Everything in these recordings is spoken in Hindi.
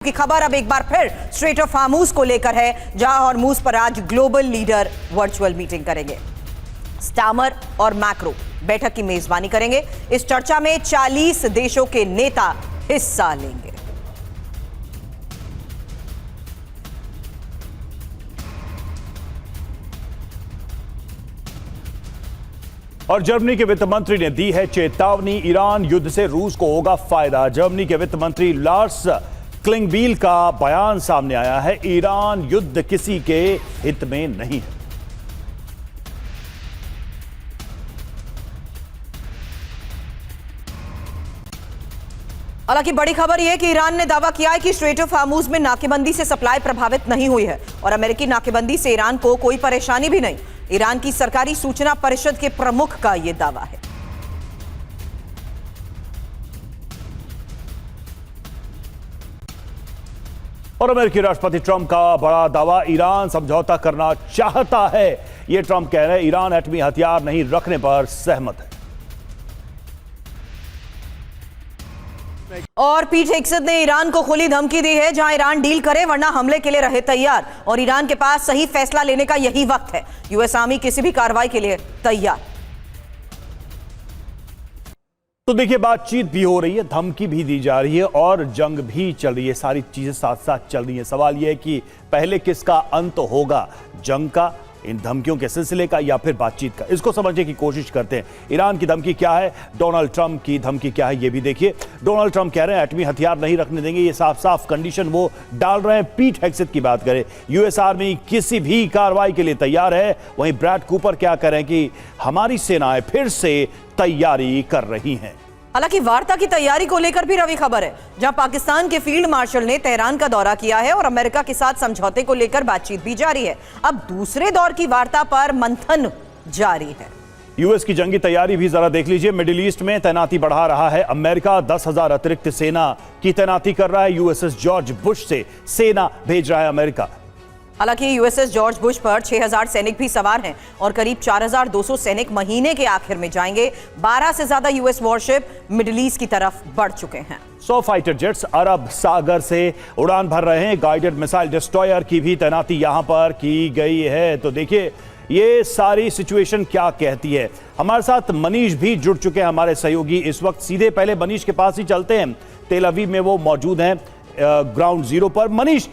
की खबर अब एक बार फिर स्ट्रेट ऑफ हार्मूज को लेकर है, जहां हार्मूज पर आज ग्लोबल लीडर वर्चुअल मीटिंग करेंगे। स्टामर और मैक्रो बैठक की मेजबानी करेंगे। इस चर्चा में 40 देशों के नेता हिस्सा लेंगे। और जर्मनी के वित्त मंत्री ने दी है चेतावनी, ईरान युद्ध से रूस को होगा फायदा। जर्मनी के वित्त मंत्री लार्स क्लिंगबील का बयान सामने आया है, ईरान युद्ध किसी के हित में नहीं है। हालांकि बड़ी खबर यह है कि ईरान ने दावा किया है कि स्ट्रेट ऑफ हार्मूज में नाकेबंदी से सप्लाई प्रभावित नहीं हुई है और अमेरिकी नाकेबंदी से ईरान को कोई परेशानी भी नहीं। ईरान की सरकारी सूचना परिषद के प्रमुख का यह दावा है। और अमेरिकी राष्ट्रपति ट्रंप का बड़ा दावा, ईरान समझौता करना चाहता है। यह ट्रंप कह रहे हैं, ईरान एटमी हथियार नहीं रखने पर सहमत है। और पीट हेग्सेथ ने ईरान को खुली धमकी दी है, जहां ईरान डील करे वरना हमले के लिए रहे तैयार और ईरान के पास सही फैसला लेने का यही वक्त है। यूएस आर्मी किसी भी कार्रवाई के लिए तैयार। तो देखिए, बातचीत भी हो रही है, धमकी भी दी जा रही है और जंग भी चल रही है। सारी चीजें साथ साथ चल रही है। सवाल यह है कि पहले किसका अंत होगा, जंग का, इन धमकियों के सिलसिले का, या फिर बातचीत का? इसको समझने की कोशिश करते हैं। ईरान की धमकी क्या है, डोनाल्ड ट्रंप की धमकी क्या है, ये भी देखिए। डोनाल्ड ट्रंप कह रहे हैं एटमी हथियार नहीं रखने देंगे। ये साफ साफ कंडीशन वो डाल रहे हैं। पीट हेग्सेथ की बात करें, यूएस आर्मी किसी भी कार्रवाई के लिए तैयार है। वहीं ब्रैड कूपर क्या कह रहे हैं कि हमारी सेनाएं फिर से तैयारी कर रही हैं। हालांकि वार्ता की तैयारी को लेकर भी रवि खबर है, जहां पाकिस्तान के फील्ड मार्शल ने तेहरान का दौरा किया है और अमेरिका के साथ समझौते को लेकर बातचीत भी जारी है। अब दूसरे दौर की वार्ता पर मंथन जारी है। यूएस की जंगी तैयारी भी जरा देख लीजिए। मिडिल ईस्ट में तैनाती बढ़ा रहा है अमेरिका। 10,000 अतिरिक्त सेना की तैनाती कर रहा है। यूएसएस जॉर्ज बुश से सेना भेज रहा है अमेरिका। हालांकि यूएसएस जॉर्ज बुश पर 6,000 सैनिक भी सवार हैं और करीब 4,200 सैनिक महीने के आखिर में जाएंगे। 12 से ज्यादा यूएस वॉरशिप मिडिल ईस्ट की तरफ बढ़ चुके हैं। 100 फाइटर जेट्स अरब सागर से उड़ान भर रहे हैं। गाइडेड मिसाइल डिस्ट्रॉयर की भी तैनाती यहां पर की गई है। तो देखिए, ये सारी सिचुएशन क्या कहती है। हमारे साथ मनीष भी जुड़ चुके हैं, हमारे सहयोगी। इस वक्त सीधे पहले मनीष के पास ही चलते हैं। तेल अवीव में वो मौजूद हैं, ग्राउंड जीरो पर। मनीष,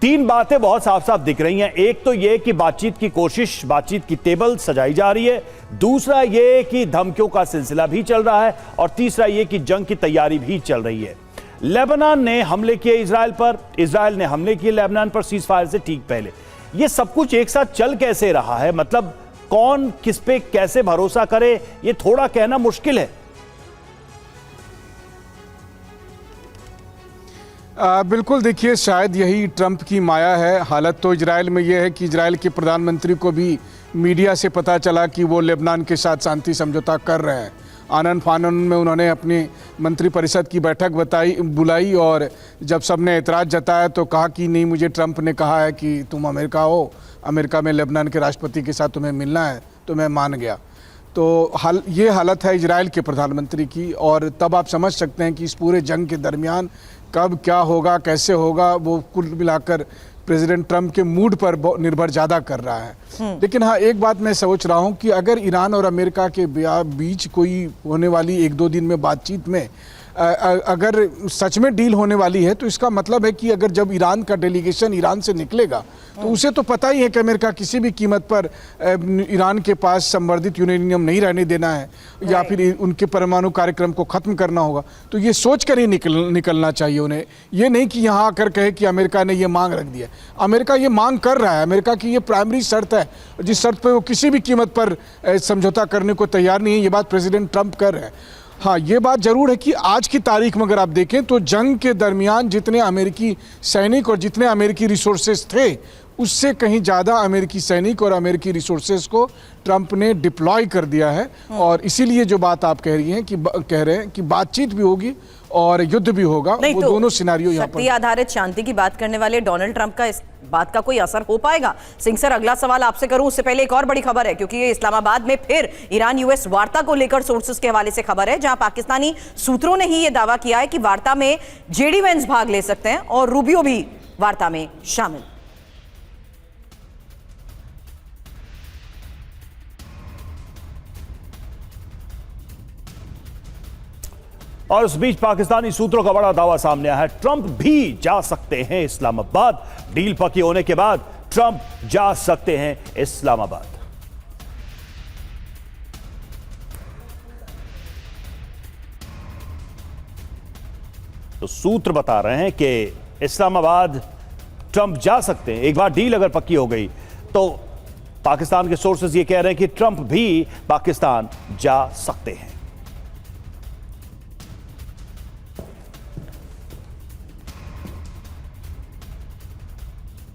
तीन बातें बहुत साफ साफ दिख रही हैं। एक तो ये कि बातचीत की कोशिश, बातचीत की टेबल सजाई जा रही है। दूसरा ये कि धमकियों का सिलसिला भी चल रहा है। और तीसरा ये कि जंग की तैयारी भी चल रही है। लेबनान ने हमले किए इजराइल पर, इजराइल ने हमले किए लेबनान पर सीज फायर से ठीक पहले। ये सब कुछ एक साथ चल कैसे रहा है? मतलब कौन किस पे कैसे भरोसा करे, ये थोड़ा कहना मुश्किल है। बिल्कुल, देखिए, शायद यही ट्रंप की माया है। हालत तो इजराइल में यह है कि इजराइल के प्रधानमंत्री को भी मीडिया से पता चला कि वो लेबनान के साथ शांति समझौता कर रहे हैं। आनन फानन में उन्होंने अपनी मंत्रिपरिषद की बैठक बुलाई और जब सबने एतराज़ जताया तो कहा कि नहीं, मुझे ट्रंप ने कहा है कि तुम अमेरिका हो, अमेरिका में लेबनान के राष्ट्रपति के साथ तुम्हें मिलना है, तो मैं मान गया। तो ये हालत है इजराइल के प्रधानमंत्री की। और तब आप समझ सकते हैं कि इस पूरे जंग के दरमियान कब क्या होगा, कैसे होगा, वो कुल मिलाकर प्रेसिडेंट ट्रंप के मूड पर निर्भर ज़्यादा कर रहा है। लेकिन हाँ, एक बात मैं सोच रहा हूँ कि अगर ईरान और अमेरिका के बीच कोई होने वाली 1-2 दिन में बातचीत में अगर सच में डील होने वाली है, तो इसका मतलब है कि अगर जब ईरान का डेलीगेशन ईरान से निकलेगा तो उसे तो पता ही है कि अमेरिका किसी भी कीमत पर ईरान के पास संवर्धित यूरेनियम नहीं रहने देना है या फिर उनके परमाणु कार्यक्रम को ख़त्म करना होगा। तो ये सोच कर ही निकलना चाहिए उन्हें। ये नहीं कि यहाँ आकर कहे कि अमेरिका ने ये मांग रख दिया। अमेरिका ये मांग कर रहा है, अमेरिका की ये प्राइमरी शर्त है, जिस शर्त पर वो किसी भी कीमत पर समझौता करने को तैयार नहीं है। ये बात प्रेसिडेंट ट्रंप कर रहे हैं। हाँ, ये बात जरूर है कि आज की तारीख में अगर आप देखें तो जंग के दरमियान जितने अमेरिकी सैनिक और जितने अमेरिकी रिसोर्सेज थे, उससे कहीं ज़्यादा अमेरिकी सैनिक और अमेरिकी रिसोर्सेज को ट्रंप ने डिप्लॉय कर दिया है। और इसीलिए जो बात आप कह रही हैं कि कह रहे हैं कि बातचीत भी होगी और युद्ध भी होगा, वो दोनों सिनारियो यहाँ पर। शक्ति आधारित शांति की बात करने वाले डोनाल्ड ट्रंप का इस बात का कोई असर हो पाएगा? सिंह सर, अगला सवाल आपसे करूं उससे पहले एक और बड़ी खबर है, क्योंकि ये इस्लामाबाद में फिर ईरान यूएस वार्ता को लेकर सोर्सेस के हवाले से खबर है, जहां पाकिस्तानी सूत्रों ने ही यह दावा किया है कि वार्ता में जेडी वेंस भाग ले सकते हैं और रूबियो भी वार्ता में शामिल। और इस बीच पाकिस्तानी सूत्रों का बड़ा दावा सामने आया है, ट्रंप भी जा सकते हैं इस्लामाबाद। डील पक्की होने के बाद ट्रंप जा सकते हैं इस्लामाबाद। तो सूत्र बता रहे हैं कि इस्लामाबाद ट्रंप जा सकते हैं। एक बार डील अगर पक्की हो गई तो पाकिस्तान के सोर्सेज ये कह रहे हैं कि ट्रंप भी पाकिस्तान जा सकते हैं।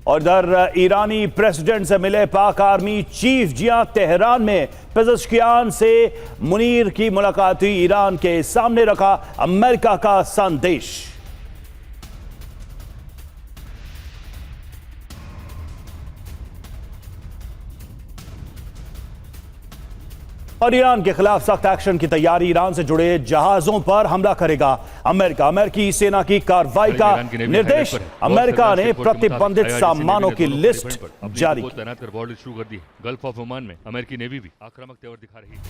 और इधर ईरानी प्रेसिडेंट से मिले पाक आर्मी चीफ। जी हां, तेहरान में पेज़ेश्कियान से मुनीर की मुलाकात हुई। ईरान के सामने रखा अमेरिका का संदेश। और ईरान के खिलाफ सख्त एक्शन की तैयारी। ईरान से जुड़े जहाजों पर हमला करेगा अमेरिका। अमेरिकी सेना की कार्रवाई का निर्देश। अमेरिका ने प्रतिबंधित सामानों की लिस्ट जारी की। तैनात कर बॉर्डर शुरू कर दी। गल्फ ऑफ ओमान में अमेरिकी नेवी भी आक्रामक तेवर दिखा रही है।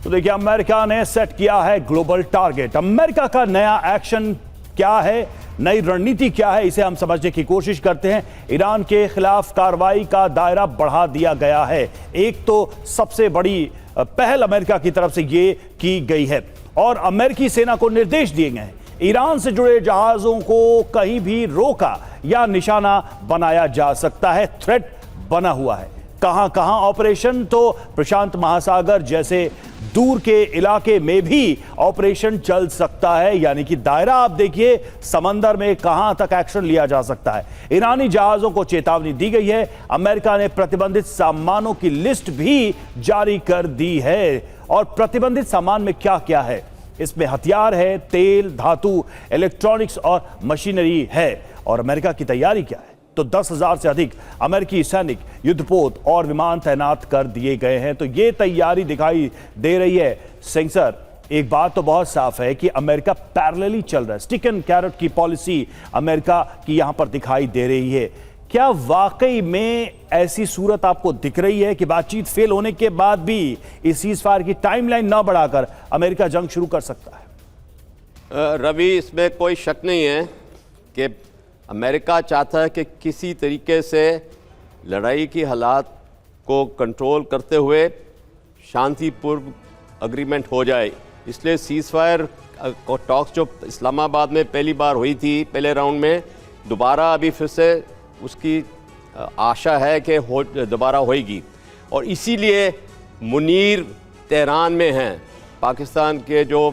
तो देखिए, अमेरिका ने सेट किया है ग्लोबल टारगेट। अमेरिका का नया एक्शन क्या है, नई रणनीति क्या है, इसे हम समझने की कोशिश करते हैं। ईरान के खिलाफ कार्रवाई का दायरा बढ़ा दिया गया है। एक तो सबसे बड़ी पहल अमेरिका की तरफ से ये की गई है और अमेरिकी सेना को निर्देश दिए गए हैं, ईरान से जुड़े जहाजों को कहीं भी रोका या निशाना बनाया जा सकता है। थ्रेट बना हुआ है। कहां कहां ऑपरेशन? तो प्रशांत महासागर जैसे दूर के इलाके में भी ऑपरेशन चल सकता है। यानी कि दायरा आप देखिए, समंदर में कहां तक एक्शन लिया जा सकता है। ईरानी जहाजों को चेतावनी दी गई है। अमेरिका ने प्रतिबंधित सामानों की लिस्ट भी जारी कर दी है। और प्रतिबंधित सामान में क्या क्या है? इसमें हथियार है, तेल, धातु, इलेक्ट्रॉनिक्स और मशीनरी है। और अमेरिका की तैयारी क्या है? तो 10,000 से अधिक अमेरिकी सैनिक, युद्धपोत और विमान तैनात कर दिए गए हैं। तो ये तैयारी दिखाई दे रही है। सिंह सर, एक बात तो बहुत साफ है कि अमेरिका पैरेलली चल रहा है। स्टिक एंड कैरेट की पॉलिसी अमेरिका की यहां पर दिखाई दे रही है। क्या वाकई में ऐसी सूरत आपको दिख रही है कि बातचीत फेल होने के बाद भी इस सीज़फायर की टाइमलाइन न बढ़ाकर अमेरिका जंग शुरू कर सकता है? रवि, इसमें कोई शक नहीं है कि अमेरिका चाहता है कि किसी तरीके से लड़ाई की हालात को कंट्रोल करते हुए शांतिपूर्ण अग्रीमेंट हो जाए। इसलिए सीज़फायर टॉक्स जो इस्लामाबाद में पहली बार हुई थी पहले राउंड में, दोबारा अभी फिर से उसकी आशा है कि दोबारा होएगी। और इसीलिए मुनीर तेहरान में हैं, पाकिस्तान के जो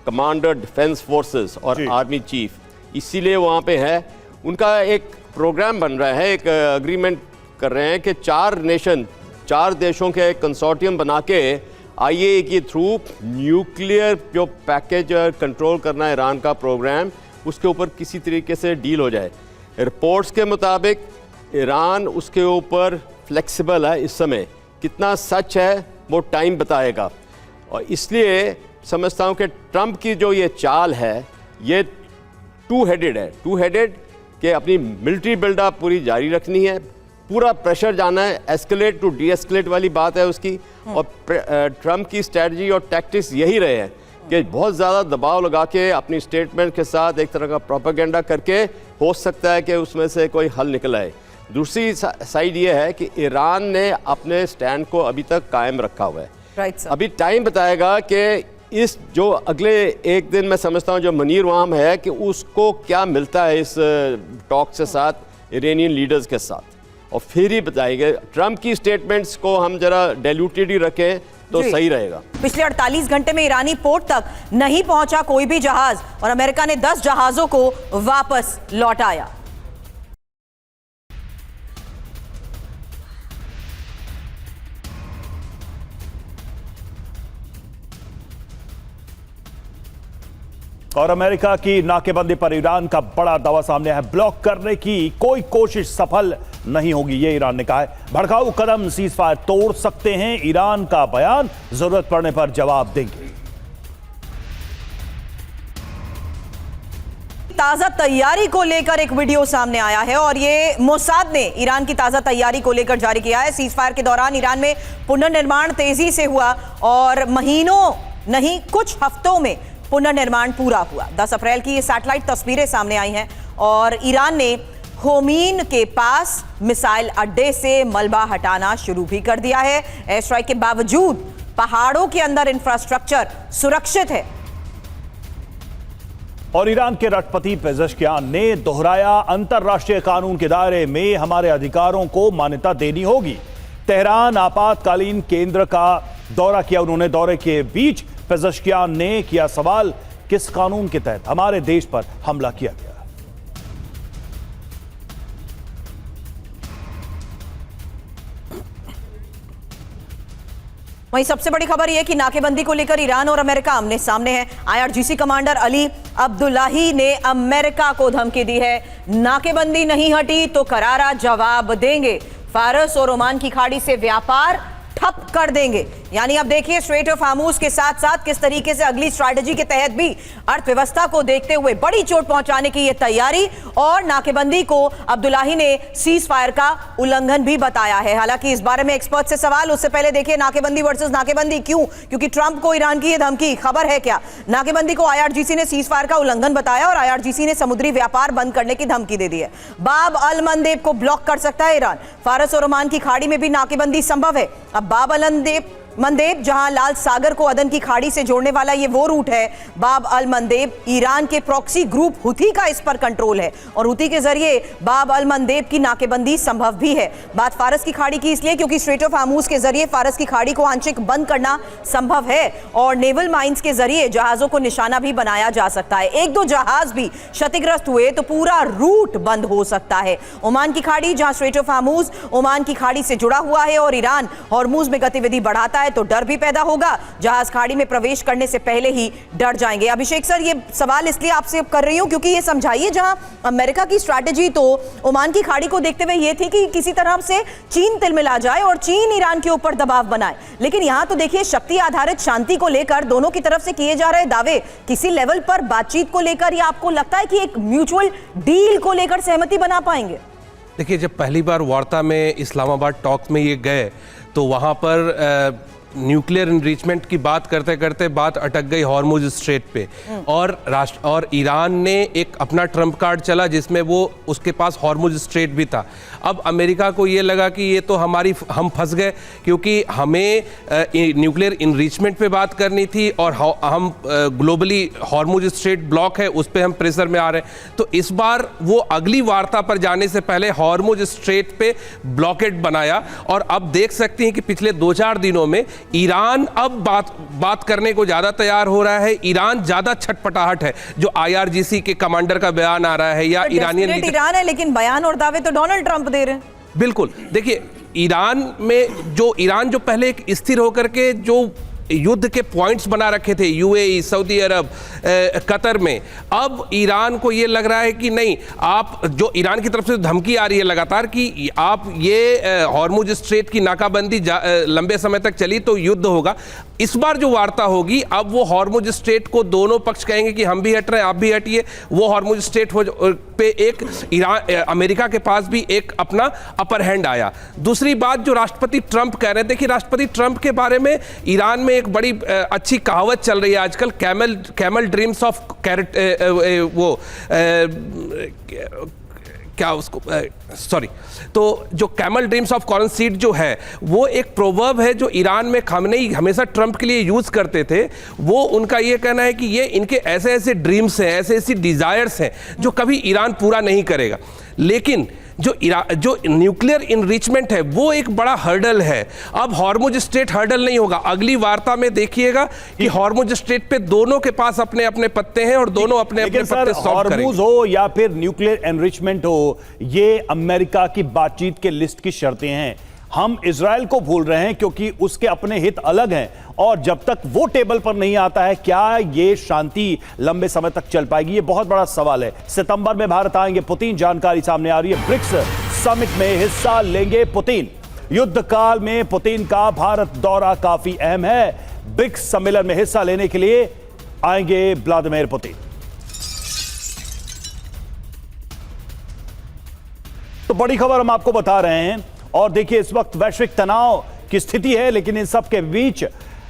कमांडर डिफेंस फोर्सेस और आर्मी चीफ, इसीलिए वहाँ पे है। उनका एक प्रोग्राम बन रहा है, एक अग्रीमेंट कर रहे हैं कि 4 देशों के कंसोर्टियम बना के आईएए के थ्रू न्यूक्लियर जो पैकेज कंट्रोल करना है ईरान का प्रोग्राम, उसके ऊपर किसी तरीके से डील हो जाए। रिपोर्ट्स के मुताबिक ईरान उसके ऊपर फ्लेक्सिबल है इस समय। कितना सच है वो टाइम बताएगा। और इसलिए समझता हूँ कि ट्रंप की जो ये चाल है ये टू हेडेड कि अपनी मिलिट्री बिल्डअप पूरी जारी रखनी है, पूरा प्रेशर जाना है, एस्केलेट टू डी एस्केलेट वाली बात है उसकी। और ट्रंप की स्ट्रेटजी और टैक्टिक्स यही रहे हैं कि बहुत ज़्यादा दबाव लगा के अपनी स्टेटमेंट के साथ एक तरह का प्रोपेगेंडा करके हो सकता है कि उसमें से कोई हल निकल आए। दूसरी साइड ये है कि ईरान ने अपने स्टैंड को अभी तक कायम रखा हुआ है। अभी टाइम बताएगा कि इस जो अगले एक दिन मैं समझता हूँ जो मुनीर वहाँ है कि उसको क्या मिलता है इस टॉक के साथ इरानियन लीडर्स के साथ, और फिर ही बताएंगे। ट्रंप की स्टेटमेंट्स को हम जरा डाइल्यूटेड ही रखें, तो जी। सही रहेगा। पिछले 48 घंटे में ईरानी पोर्ट तक नहीं पहुंचा कोई भी जहाज और अमेरिका ने 10 जहाजों को वापस लौटाया। और अमेरिका की नाकेबंदी पर ईरान का बड़ा दावा सामने है। ब्लॉक करने की कोई कोशिश सफल नहीं होगी, ये ईरान ने कहा है। भड़काऊ कदम सीजफायर तोड़ सकते हैं, ईरान का बयान, जरूरत पड़ने पर जवाब देंगे। ताजा तैयारी को लेकर एक वीडियो सामने आया है और ये मोसाद ने ईरान की ताजा तैयारी को लेकर जारी किया है। सीजफायर के दौरान ईरान में पुनर्निर्माण तेजी से हुआ और महीनों नहीं कुछ हफ्तों में पुनर्निर्माण पूरा हुआ। 10 अप्रैल की ये सैटेलाइट तस्वीरें सामने आई हैं और ईरान ने होमीन के पास मिसाइल अड्डे से मलबा हटाना शुरू भी कर दिया है। एयर स्ट्राइक के बावजूद पहाड़ों के अंदर इंफ्रास्ट्रक्चर सुरक्षित है। और ईरान के राष्ट्रपति पेजेश्कियान ने दोहराया, अंतर्राष्ट्रीय कानून के दायरे में हमारे अधिकारों को मान्यता देनी होगी। तेहरान आपातकालीन केंद्र का दौरा किया उन्होंने। दौरे के बीच पेजेश्कियान ने किया सवाल, किस कानून के तहत हमारे देश पर हमला किया गया। वहीं सबसे बड़ी खबर यह कि नाकेबंदी को लेकर ईरान और अमेरिका आमने सामने है। आईआरजीसी कमांडर अली अब्दुल्लाही ने अमेरिका को धमकी दी है, नाकेबंदी नहीं हटी तो करारा जवाब देंगे, फारस और ओमान की खाड़ी से व्यापार ठप कर देंगे। यानी अब देखिए स्ट्रेट ऑफ हार्मूज के साथ साथ किस तरीके से अगली स्ट्रैटेजी के तहत भी अर्थव्यवस्था को देखते हुए बड़ी चोट पहुंचाने की यह तैयारी और नाकेबंदी को अब्दुल्लाही ने सीज फायर का उल्लंघन भी बताया है। हालांकि इस बारे में एक्सपर्ट से सवाल, उससे पहले देखिए नाकेबंदी वर्सेस नाकेबंदी क्यों, क्योंकि ट्रंप को ईरान की यह धमकी, खबर है क्या? नाकेबंदी को आईआरजीसी ने सीज फायर का उल्लंघन बताया और आईआरजीसी ने समुद्री व्यापार बंद करने की धमकी दे दी है। बाब अल मंदेब को ब्लॉक कर सकता है ईरान। फारस और ओमान की खाड़ी में भी नाकेबंदी संभव है। अब बाब अल मंदेब जहां लाल सागर को अदन की खाड़ी से जोड़ने वाला ये वो रूट है। बाब अल मंदेब ईरान के प्रॉक्सी ग्रुप हुती का इस पर कंट्रोल है और हुती के जरिए बाब अल मंदेब की नाकेबंदी संभव भी है। बात फारस की खाड़ी की इसलिए क्योंकि स्ट्रेट ऑफ हार्मूज के जरिए फारस की खाड़ी को आंशिक बंद करना संभव है और नेवल माइंस के जरिए जहाजों को निशाना भी बनाया जा सकता है। एक दो जहाज भी क्षतिग्रस्त हुए तो पूरा रूट बंद हो सकता है। ओमान की खाड़ी जहां स्ट्रेट ऑफ हार्मूज ओमान की खाड़ी से जुड़ा हुआ है और ईरान हॉर्मूज में गतिविधि बढ़ाता है तो डर भी पैदा होगा, जहाज खाड़ी में प्रवेश करने से पहले ही डर जाएंगे। अभिषेक सर, ये सवाल इसलिए आपसे कर रही हूं क्योंकि ये समझाइए, जहां अमेरिका की स्ट्रैटेजी तो ओमान की खाड़ी को देखते हुए ये थी कि किसी तरह से चीन तिलमिला जाए और चीन ईरान के ऊपर दबाव बनाए, लेकिन यहां तो देखिए शक्ति आधारित शांति को लेकर दोनों की तरफ से किए जा रहे दावे किसी लेवल पर बातचीत को लेकर, या आपको लगता है कि एक म्यूचुअल डील को लेकर सहमति बना पाएंगे? देखिए, जब पहली बार वार्ता में इस्लामाबाद टॉक में ये गए तो वहाँ पर न्यूक्लियर इनरिचमेंट की बात करते करते बात अटक गई हॉर्मुज स्ट्रेट पे और ईरान ने एक अपना ट्रम्प कार्ड चला जिसमें वो उसके पास हॉर्मुज स्ट्रेट भी था। अब अमेरिका को ये लगा कि ये तो हम फंस गए क्योंकि हमें न्यूक्लियर इनरिचमेंट पे बात करनी थी और हम ग्लोबली हॉर्मुज स्ट्रेट ब्लॉक है उस पर हम प्रेशर में आ रहे हैं। तो इस बार वो अगली वार्ता पर जाने से पहले हॉर्मुज स्ट्रेट पे ब्लॉकेट बनाया और अब देख सकते हैं कि पिछले 2-4 दिनों में ईरान अब बात करने को ज्यादा तैयार हो रहा है। ईरान ज्यादा छटपटाहट है। जो आईआरजीसी के कमांडर का बयान आ रहा है या ईरानियन ईरान है, लेकिन बयान और दावे तो डोनाल्ड ट्रंप दे रहे हैं। बिल्कुल, देखिए ईरान जो पहले एक स्थिर होकर के जो युद्ध के पॉइंट्स बना रखे थे यूएई, सऊदी अरब, कतर में, अब ईरान को ये लग रहा है कि नहीं, आप जो ईरान की तरफ से धमकी आ रही है लगातार कि आप ये हॉर्मुज स्ट्रेट की नाकाबंदी लंबे समय तक चली तो युद्ध होगा। इस बार जो वार्ता होगी अब वो हॉर्मुज स्ट्रेट को दोनों पक्ष कहेंगे कि हम भी हट रहे हैं, आप भी हटिए। वो हॉर्मुज स्ट्रेट पे एक अमेरिका के पास भी एक अपना अपर हैंड आया। दूसरी बात जो राष्ट्रपति ट्रंप कह रहे थे कि राष्ट्रपति ट्रंप के बारे में ईरान में एक बड़ी अच्छी कहावत चल रही है आजकल, कैमल ड्रीम्स ऑफ तो जो camel dreams of corn seed जो है वो एक प्रोवर्ब है जो ईरान में खामनेई हमेशा ट्रंप के लिए यूज करते थे। वो उनका ये कहना है कि ये इनके ऐसे ऐसे ड्रीम्स हैं, ऐसे ऐसी डिजायर्स हैं जो कभी ईरान पूरा नहीं करेगा। लेकिन जो न्यूक्लियर इनरिचमेंट है वो एक बड़ा हर्डल है। अब हॉर्मुज स्ट्रेट हर्डल नहीं होगा। अगली वार्ता में देखिएगा कि हॉर्मुज स्ट्रेट पे दोनों के पास अपने अपने पत्ते हैं और दोनों अपने अपने पत्ते सॉल्व करेंगे। हॉर्मुज हो या फिर न्यूक्लियर एनरिचमेंट हो, ये अमेरिका की बातचीत के लिस्ट की शर्तें हैं। हम इजराइल को भूल रहे हैं क्योंकि उसके अपने हित अलग हैं, और जब तक वो टेबल पर नहीं आता है, क्या ये शांति लंबे समय तक चल पाएगी? ये बहुत बड़ा सवाल है। सितंबर में भारत आएंगे पुतिन, जानकारी सामने आ रही है। ब्रिक्स समिट में हिस्सा लेंगे पुतिन। युद्ध काल में पुतिन का भारत दौरा काफी अहम है। ब्रिक्स सम्मेलन में हिस्सा लेने के लिए आएंगे व्लादिमीर पुतिन। तो बड़ी खबर हम आपको बता रहे हैं। और देखिए, इस वक्त वैश्विक तनाव की स्थिति है, लेकिन इन सब के बीच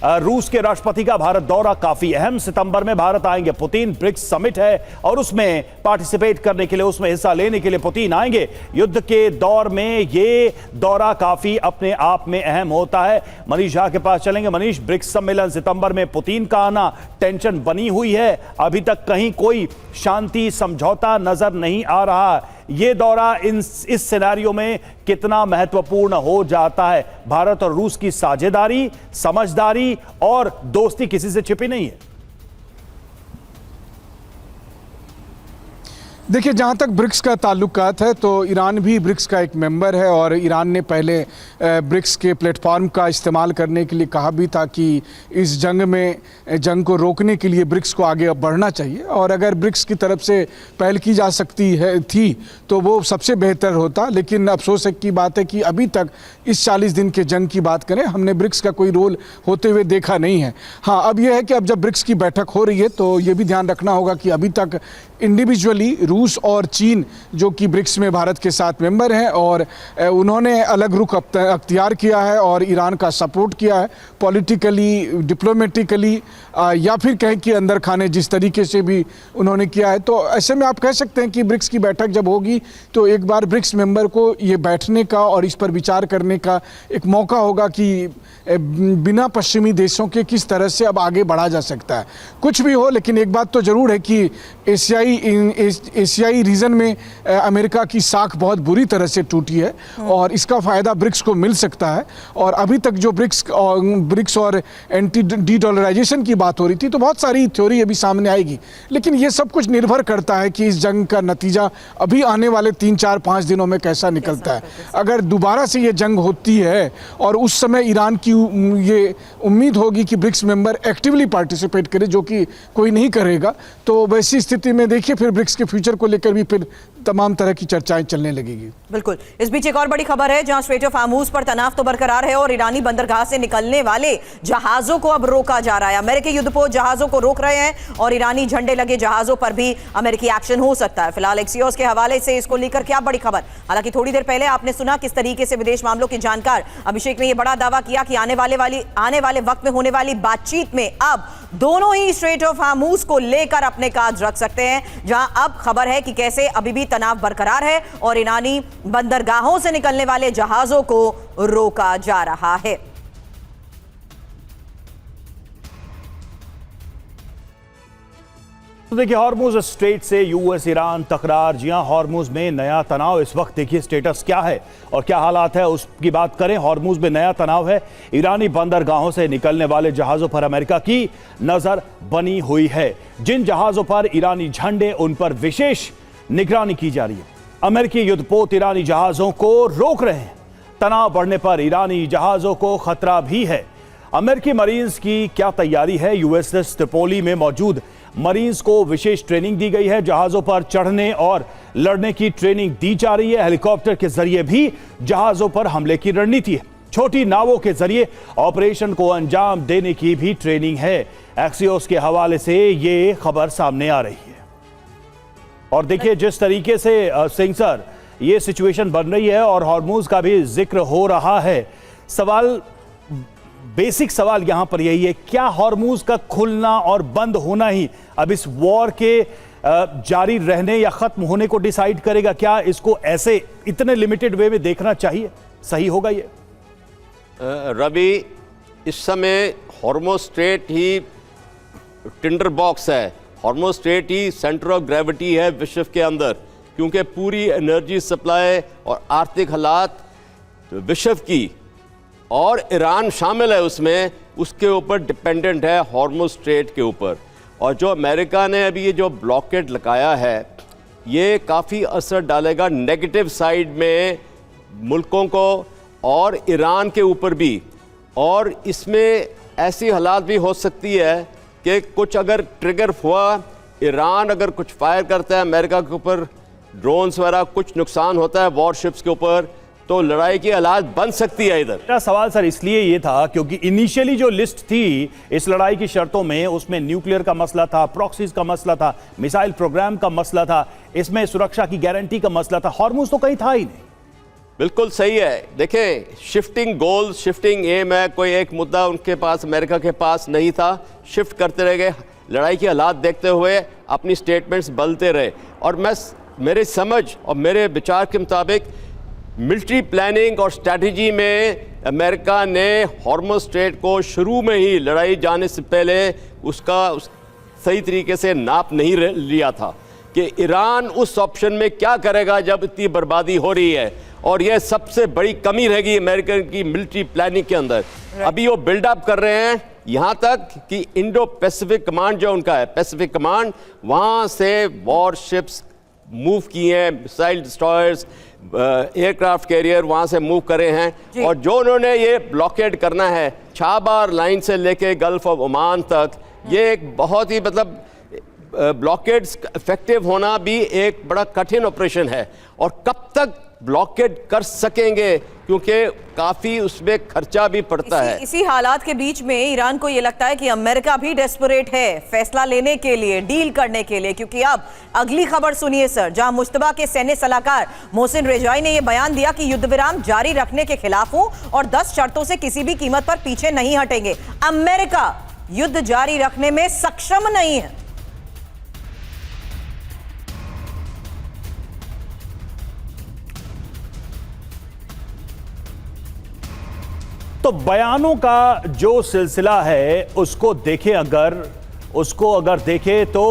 रूस के राष्ट्रपति का भारत दौरा काफी अहम। सितंबर में भारत आएंगे पुतिन। ब्रिक्स समिट है और उसमें पार्टिसिपेट करने के लिए, उसमें हिस्सा लेने के लिए पुतिन आएंगे। युद्ध के दौर में ये दौरा काफी अपने आप में अहम होता है। मनीष झा के पास चलेंगे। मनीष, ब्रिक्स सम्मेलन सितंबर में, पुतिन का आना, टेंशन बनी हुई है। अभी तक कहीं कोई शांति समझौता नजर नहीं आ रहा। ये दौरा इस सिनेरियो में कितना महत्वपूर्ण हो जाता है? भारत और रूस की साझेदारी, समझदारी और दोस्ती किसी से छिपी नहीं है। देखिए, जहाँ तक ब्रिक्स का ताल्लुकात है तो ईरान भी ब्रिक्स का एक मेंबर है, और ईरान ने पहले ब्रिक्स के प्लेटफॉर्म का इस्तेमाल करने के लिए कहा भी था कि इस जंग को रोकने के लिए ब्रिक्स को आगे बढ़ना चाहिए, और अगर ब्रिक्स की तरफ से पहल की जा सकती थी तो वो सबसे बेहतर होता। लेकिन अफसोस की बात है कि अभी तक इस 40 दिन के जंग की बात करें, हमने ब्रिक्स का कोई रोल होते हुए देखा नहीं है। हाँ, अब यह है कि अब जब ब्रिक्स की बैठक हो रही है तो ये भी ध्यान रखना होगा कि अभी तक इंडिविजुअली रूस और चीन, जो कि ब्रिक्स में भारत के साथ मेंबर हैं, और उन्होंने अलग रुख अख्तियार किया है और ईरान का सपोर्ट किया है पॉलिटिकली, डिप्लोमेटिकली, या फिर कहें कि अंदर खाने जिस तरीके से भी उन्होंने किया है। तो ऐसे में आप कह सकते हैं कि ब्रिक्स की बैठक जब होगी तो एक बार ब्रिक्स मेंबर को ये बैठने का और इस पर विचार करने का एक मौका होगा कि बिना पश्चिमी देशों के किस तरह से अब आगे बढ़ा जा सकता है। कुछ भी हो, लेकिन एक बात तो ज़रूर है कि एशियाई रीजन में अमेरिका की साख बहुत बुरी तरह से टूटी है, और इसका फ़ायदा ब्रिक्स को मिल सकता है। और अभी तक जो ब्रिक्स और एंटी डी डॉलराइजेशन की बात हो रही थी, तो बहुत सारी थ्योरी अभी सामने आएगी, लेकिन ये सब कुछ निर्भर करता है कि इस जंग का नतीजा अभी आने वाले 3, 4, 5 दिनों में कैसा निकलता है। अगर दोबारा से ये जंग होती है और उस समय ईरान की ये उम्मीद होगी कि ब्रिक्स मेंबर एक्टिवली पार्टिसिपेट करे, जो कि कोई नहीं करेगा, तो वैसी स्थिति में देखिए फिर ब्रिक्स के फ्यूचर को लेकर भी फिर तमाम तरह की चर्चाएं चलने लगेगी। बिल्कुल। इस बीच एक और बड़ी खबर है, जहां स्ट्रेट ऑफ हार्मुज पर तनाव तो बरकरार है और ईरानी बंदरगाह से निकलने वाले जहाजों को अब रोका जा रहा है। अमेरिकी युद्धपोत जहाजों को रोक रहे हैं और ईरानी झंडे लगे जहाजों पर भी अमेरिकी एक्शन हो सकता है। फिलहाल एक्सियोस के हवाले से इसको लेकर क्या बड़ी खबर। हालांकि थोड़ी देर पहले आपने सुना किस तरीके से विदेश मामलों के जानकार अभिषेक ने यह बड़ा दावा किया कि आने वाले वक्त में होने वाली बातचीत में अब दोनों ही स्ट्रेट ऑफ हार्मुज को लेकर अपने काज रख सकते हैं, जहां अब खबर है कि कैसे अभी भी तनाव बरकरार है और ईरानी बंदरगाहों से निकलने वाले जहाजों को रोका जा रहा है। तो देखिए, हॉर्मुज स्ट्रेट से यूएस ईरान तकरार। जी हां, हॉर्मुज में नया तनाव इस वक्त। देखिए स्टेटस क्या है और क्या हालात है उसकी बात करें। हॉर्मुज में नया तनाव है। ईरानी बंदरगाहों से निकलने वाले जहाजों पर अमेरिका की नजर बनी हुई है। जिन जहाजों पर ईरानी झंडे, उन पर विशेष निगरानी की जा रही है। अमेरिकी युद्धपोत ईरानी जहाजों को रोक रहे हैं। तनाव बढ़ने पर ईरानी जहाजों को खतरा भी है। अमेरिकी मरीन्स की क्या तैयारी है? यूएसएस त्रिपोली में मौजूद मरीन्स को विशेष ट्रेनिंग दी गई है। जहाजों पर चढ़ने और लड़ने की ट्रेनिंग दी जा रही है। हेलीकॉप्टर के जरिए भी जहाजों पर हमले की रणनीति है। छोटी नावों के जरिए ऑपरेशन को अंजाम देने की भी ट्रेनिंग है। एक्सियोस के हवाले से ये खबर सामने आ रही है। और देखिए जिस तरीके से सिंह सर ये सिचुएशन बन रही है और हॉर्मुज का भी जिक्र हो रहा है, बेसिक सवाल यहां पर यही है, क्या हॉर्मुज का खुलना और बंद होना ही अब इस वॉर के जारी रहने या खत्म होने को डिसाइड करेगा? क्या इसको ऐसे इतने लिमिटेड वे में देखना चाहिए? सही होगा ये? रवि, इस समय हॉर्मुज स्ट्रेट ही टिंडर बॉक्स है। Hormuz strait he centre of gravity है विश्व के अंदर। क्योंकि पूरी एनर्जी सप्लाई और आर्थिक हालात विश्व की और ईरान शामिल है उसमें, उसके ऊपर डिपेंडेंट है हॉर्मुज़ स्ट्रेट के ऊपर। और जो अमेरिका ने अभी ये जो ब्लॉकेड लगाया है ये काफ़ी असर डालेगा नेगेटिव साइड में मुल्कों को और ईरान के ऊपर भी। और इसमें ऐसी हालात भी हो सकती है कि कुछ अगर ट्रिगर हुआ, ईरान अगर कुछ फायर करता है अमेरिका के ऊपर, ड्रोन्स वगैरह, कुछ नुकसान होता है वॉरशिप्स के ऊपर, तो लड़ाई की हालात बन सकती है इधर। मेरा सवाल सर इसलिए ये था क्योंकि इनिशियली जो लिस्ट थी इस लड़ाई की शर्तों में, उसमें न्यूक्लियर का मसला था, प्रॉक्सीज का मसला था, मिसाइल प्रोग्राम का मसला था, इसमें सुरक्षा की गारंटी का मसला था। हॉर्मुज़ तो कहीं था ही नहीं। बिल्कुल सही है। देखें, शिफ्टिंग गोल्स, शिफ्टिंग एम है, कोई एक मुद्दा उनके पास, अमेरिका के पास नहीं था, शिफ्ट करते रह गए, लड़ाई की हालात देखते हुए अपनी स्टेटमेंट्स बदलते रहे। और मेरे समझ और मेरे विचार के मुताबिक मिलिट्री प्लानिंग और स्ट्रैटेजी में अमेरिका ने हॉर्मुज़ स्ट्रेट को शुरू में ही लड़ाई जाने से पहले उसका सही तरीके से नाप नहीं लिया था कि ईरान उस ऑप्शन में क्या करेगा जब इतनी बर्बादी हो रही है। और यह सबसे बड़ी कमी रहेगी अमेरिका की मिलिट्री प्लानिंग के अंदर। अभी वो बिल्डअप कर रहे हैं यहाँ तक कि इंडो पैसिफिक कमांड जो उनका है, पैसिफिक कमांड, वहाँ से वॉरशिप्स मूव किए हैं, मिसाइल डिस्ट्रॉयर्स, एयरक्राफ्ट कैरियर वहाँ से मूव करे हैं। और जो उन्होंने ये ब्लॉकेड करना है छाबार लाइन से लेके गल्फ ऑफ ओमान तक, ये एक बहुत ही मतलब ब्लॉकेड इफेक्टिव होना भी एक बड़ा कठिन ऑपरेशन है। और कब तक ब्लॉकेड कर सकेंगे क्योंकि काफ़ी उसमें खर्चा भी पड़ता है। इसी हालात के बीच में ईरान को यह लगता है कि अमेरिका भी डेस्परेट है फैसला लेने के लिए, डील करने के लिए। क्योंकि अब अगली खबर सुनिए सर, जहां मुश्तबा के सैन्य सलाहकार मोहसिन रेजाई ने यह बयान दिया कि युद्ध विराम जारी रखने के खिलाफ हूं और 10 शर्तों से किसी भी कीमत पर पीछे नहीं हटेंगे। अमेरिका युद्ध जारी रखने में सक्षम नहीं है। तो बयानों का जो सिलसिला है उसको अगर देखें तो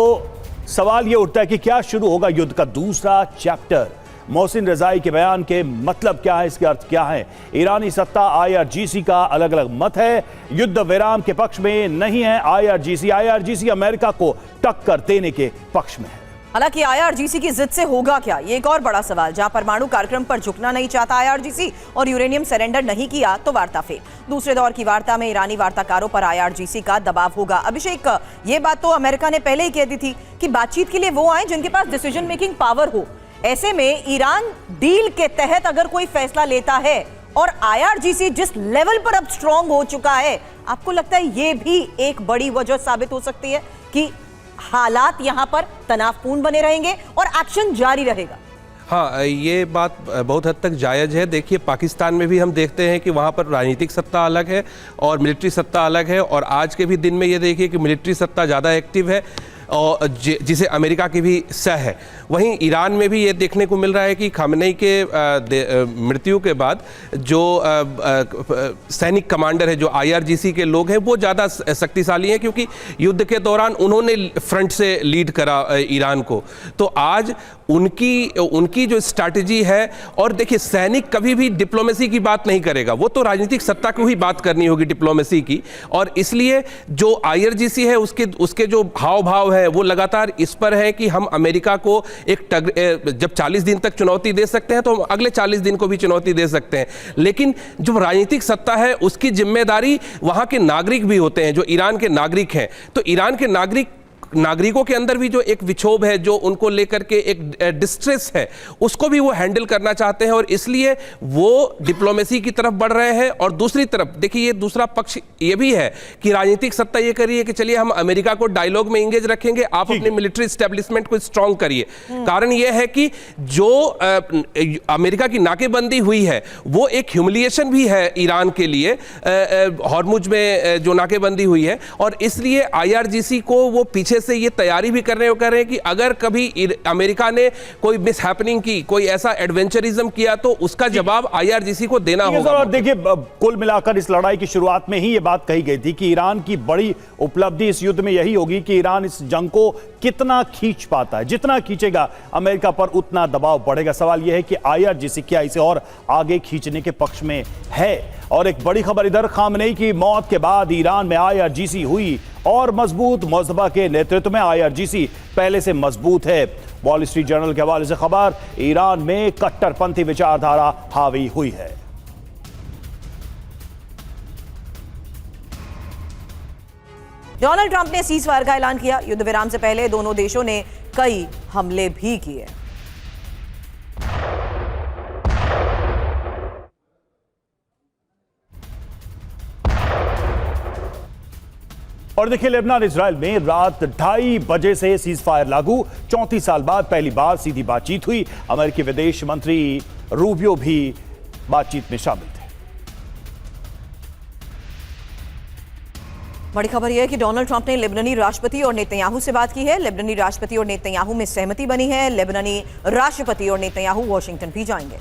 सवाल ये उठता है कि क्या शुरू होगा युद्ध का दूसरा चैप्टर। मोहसिन रजाई के बयान के मतलब क्या है, इसके अर्थ क्या है? ईरानी सत्ता IRGC का अलग अलग मत है, युद्ध विराम के पक्ष में नहीं है IRGC अमेरिका को टक्कर देने के पक्ष में है। हालांकि IRGC की जिद से होगा क्या, ये एक और बड़ा सवाल। जहां परमाणु कार्यक्रम पर झुकना नहीं चाहता IRGC और यूरेनियम सरेंडर नहीं किया तो वार्ता फेल। दूसरे दौर की वार्ता में ईरानी वार्ताकारों पर IRGC का दबाव होगा। अभिषेक, ये बात तो अमेरिका ने पहले ही कह दी थी कि बातचीत के लिए वो आए जिनके पास डिसीजन मेकिंग पावर हो। ऐसे में ईरान डील के तहत अगर कोई फैसला लेता है और IRGC जिस लेवल पर अब स्ट्रांग हो चुका है, आपको लगता है ये भी एक बड़ी वजह साबित हो सकती है कि हालात यहां पर तनावपूर्ण बने रहेंगे और एक्शन जारी रहेगा? हाँ, ये बात बहुत हद तक जायज़ है। देखिए, पाकिस्तान में भी हम देखते हैं कि वहाँ पर राजनीतिक सत्ता अलग है और मिलिट्री सत्ता अलग है। और आज के भी दिन में ये देखिए कि मिलिट्री सत्ता ज़्यादा एक्टिव है और जिसे अमेरिका की भी सह है। वहीं ईरान में भी ये देखने को मिल रहा है कि खामेनेई के मृत्यु के बाद जो सैनिक कमांडर है, जो IRGC के लोग हैं, वो ज़्यादा शक्तिशाली हैं क्योंकि युद्ध के दौरान उन्होंने फ्रंट से लीड करा ईरान को। तो आज उनकी जो स्ट्रैटेजी है, और देखिए सैनिक कभी भी डिप्लोमेसी की बात नहीं करेगा, वो तो राजनीतिक सत्ता को ही बात करनी होगी डिप्लोमेसी की। और इसलिए जो IRGC है उसके जो हाव भाव है वो लगातार इस पर है कि हम अमेरिका को जब 40 दिन तक चुनौती दे सकते हैं तो हम अगले 40 दिन को भी चुनौती दे सकते हैं। लेकिन जो राजनीतिक सत्ता है उसकी जिम्मेदारी वहां के नागरिक भी होते हैं, जो ईरान के नागरिक हैं। तो ईरान के नागरिकों के अंदर भी जो एक विक्षोभ है, जो उनको लेकर के एक डिस्ट्रेस है, उसको भी वो हैंडल करना चाहते हैं और इसलिए वो डिप्लोमेसी की तरफ बढ़ रहे हैं। और दूसरी तरफ देखिए, ये दूसरा पक्ष ये भी है कि राजनीतिक सत्ता ये कर रही है कि चलिए हम अमेरिका को डायलॉग में इंगेज रखेंगे, आप अपने मिलिट्री एस्टेब्लिशमेंट को स्ट्रांग करिए। कारण ये है कि जो अमेरिका की नाकेबंदी हुई है वो एक ह्यूमिलिएशन भी है ईरान के लिए, हॉर्मुज में जो नाकेबंदी हुई है। और इसलिए IRGC को वो पीछे से ये तैयारी भी कर रहे हैं कि अगर कभी अमेरिका ने कोई मिसहैपनिंग की, कोई ऐसा एडवेंचरिज्म किया, तो उसका जवाब IRGC को देना होगा। और देखिए, कुल मिलाकर इस लड़ाई की शुरुआत में ही ये बात कही गई थी कि ईरान की बड़ी उपलब्धि इस युद्ध में यही होगी कि ईरान इस जंग को कितना खींच पाता है। जितना खींचेगा अमेरिका पर उतना दबाव बढ़ेगा। सवाल यह है कि IRGC क्या इसे और आगे खींचने के पक्ष में है। और एक बड़ी खबर इधर, खामनेई की मौत के बाद ईरान में IRGC हुई और मजबूत। मोज़्तबा के नेतृत्व में IRGC पहले से मजबूत है। वॉल स्ट्रीट जर्नल के हवाले से खबर, ईरान में कट्टरपंथी विचारधारा हावी हुई है। डोनाल्ड ट्रंप ने सीज फायर का ऐलान किया। युद्ध विराम से पहले दोनों देशों ने कई हमले भी किए। और देखिए, लेबनान इजराइल में रात 2:30 बजे से सीज फायर लागू। 34 साल बाद पहली बार सीधी बातचीत हुई। अमेरिकी विदेश मंत्री रूबियो भी बातचीत में शामिल थे। बड़ी खबर यह है कि डोनाल्ड ट्रंप ने लेबनानी राष्ट्रपति और नेतन्याहू से बात की है। लेबनानी राष्ट्रपति और नेतन्याहू में सहमति बनी है। लेबनानी राष्ट्रपति और नेतन्याहू वॉशिंगटन भी जाएंगे।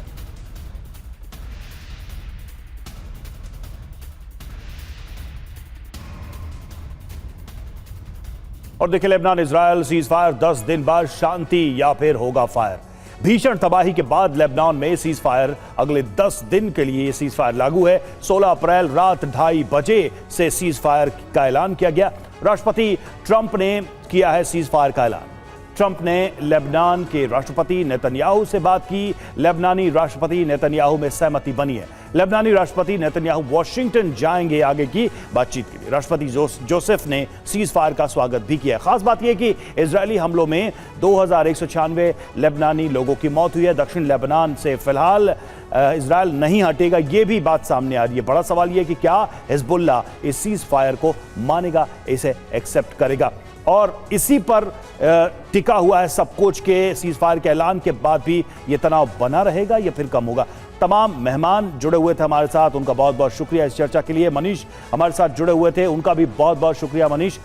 और देखिए, लेबनान इजराइल सीज फायर 10 दिन बाद शांति या फिर होगा फायर। भीषण तबाही के बाद लेबनान में सीज फायर अगले 10 दिन के लिए सीज फायर लागू है। 16 अप्रैल रात 2:30 बजे से सीज फायर का ऐलान किया गया। राष्ट्रपति ट्रंप ने किया है सीज फायर का ऐलान। ट्रंप ने लेबनान के राष्ट्रपति नेतन्याहू से बात की। लेबनानी राष्ट्रपति नेतन्याहू में सहमति बनी है। लेबनानी राष्ट्रपति नेतन्याहू वॉशिंगटन जाएंगे आगे की बातचीत के लिए। राष्ट्रपति जोसेफ ने सीज फायर का स्वागत भी किया। खास बात यह कि इजरायली हमलों में 2196 लेबनानी लोगों की मौत हुई है। दक्षिण लेबनान से फिलहाल इजरायल नहीं हटेगा, यह भी बात सामने आ रही है। बड़ा सवाल यह कि क्या हिजबुल्ला इस सीज फायर को मानेगा, इसे एक्सेप्ट करेगा। और इसी पर टिका हुआ है सब कुछ के सीज फायर के ऐलान के बाद भी ये तनाव बना रहेगा या फिर कम होगा। तमाम मेहमान जुड़े हुए थे हमारे साथ, उनका बहुत बहुत शुक्रिया इस चर्चा के लिए। मनीष हमारे साथ जुड़े हुए थे, उनका भी बहुत बहुत शुक्रिया मनीष।